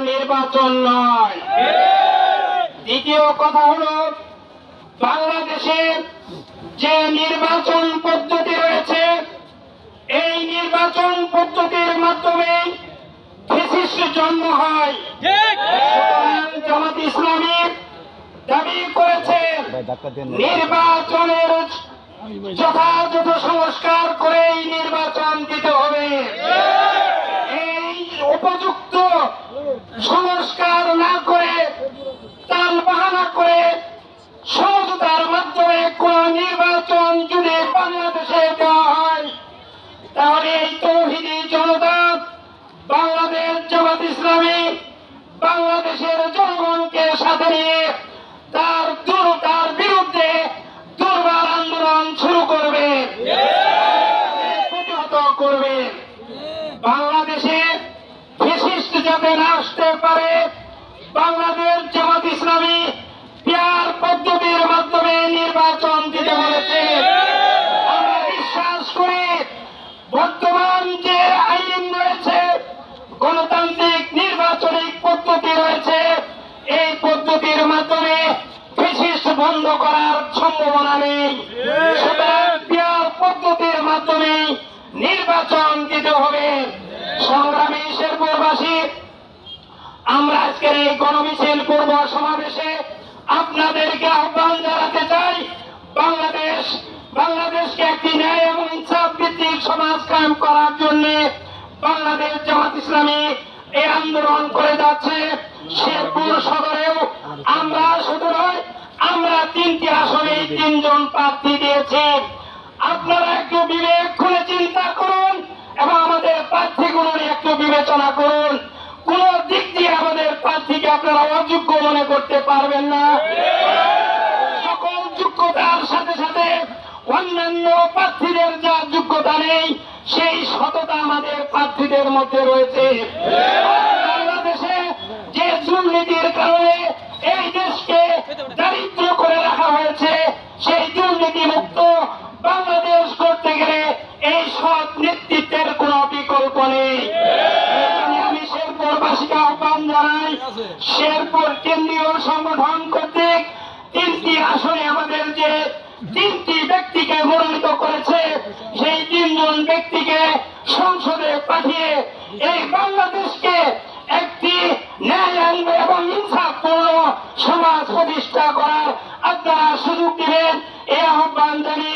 নির্বাচন নয়। দ্বিতীয় কথা হলো, বাংলাদেশের যে নির্বাচন পদ্ধতি রয়েছে, এই নির্বাচন পদ্ধতির মাধ্যমে ফ্যাসিস্ট জন্ম হয়। জামাত ইসলামী দাবি করেছে নির্বাচনের যথাযথ সংস্কার করেই নির্বাচন দিতে হবে। এই উপযুক্ত সংস্কার না করে, তাল বাহানা করে, সমঝোতার মাধ্যমে কোন নির্বাচন যদি বাংলাদেশে দেওয়া হয়, তাহলে এই তৌহিদি জনতা, বাংলাদেশ জামাত ইসলামী বাংলাদেশের জনগণকে সাথে নিয়ে তার বিরুদ্ধে দুর্বার আন্দোলন শুরু করবে, প্রতিহত করবে। বাংলাদেশে ফ্যাসিস্ট যাতে না আসতে পারে, বাংলাদেশ জামাত ইসলামী পিয়ার পদ্ধতির মাধ্যমে নির্বাচন দিতে বলেছে। আমরা বিশ্বাস করি, বর্তমান যে আইন রয়েছে, গণতান্ত্রিক নির্বাচনিক পদ্ধতি রয়েছে, এই পদ্ধতির মাধ্যমে ফ্যাসিস্ট বন্ধ করার সম্ভাবনা নেই। সুতরাং পিয়ার পদ্ধতির মাধ্যমে নির্বাচন দিতে হবে। সংগ্রামী শেরপুরবাসী, আমরা আজকের এই গণমিছিল পূর্ব সমাবেশে আপনাদেরকে আহ্বান জানাতে চাই, বাংলাদেশকে একটি ন্যায় এবং ইনসাফ ভিত্তিক সমাজ কায়েম করার জন্য বাংলাদেশ জামাত ইসলামী এই আন্দোলন করে যাচ্ছে। শেরপুর সদরেও আমরা শুধু নয়, আমরা 3টি আসনে 3 জন প্রার্থী দিয়েছি। আপনারা একটু বিবেক খুলে চিন্তা করুন এবং আমাদের প্রার্থীগুলোর একটু বিবেচনা করুন। কোন দিক দিয়ে আমাদের প্রার্থীকে আপনারা অযোগ্য মনে করতে পারবেন না। সকল যোগ্যতার সাথে সাথে অন্যান্য প্রার্থীদের যা যোগ্যতা নেই, সেই সততা আমাদের প্রার্থীদের মধ্যে রয়েছে। বাংলাদেশে যে দুর্নীতির কারণে এই দেশকে দারিদ্র করে রাখা হয়েছে, সেই দুর্নীতি মুক্ত বাংলাদেশ করতে গেলে এই সৎ নেতৃত্বের কোন বিকল্প নেই। আমি শেরপুরবাসীকে আহ্বান জানাই, শেরপুর কেন্দ্রীয় সংগঠন কর্তৃক 3টি আসনে আমাদের যে 3টি ব্যক্তিকে মনোনীত করেছে, সেই 3 জন ব্যক্তিকে সংসদে পাঠিয়ে এই বাংলাদেশকে একটি ন্যায় এবং ইনসাফপূর্ণ সমাজ প্রতিষ্ঠা করার আপনারা সুযোগ দিবেন, এই আহ্বান জানিয়ে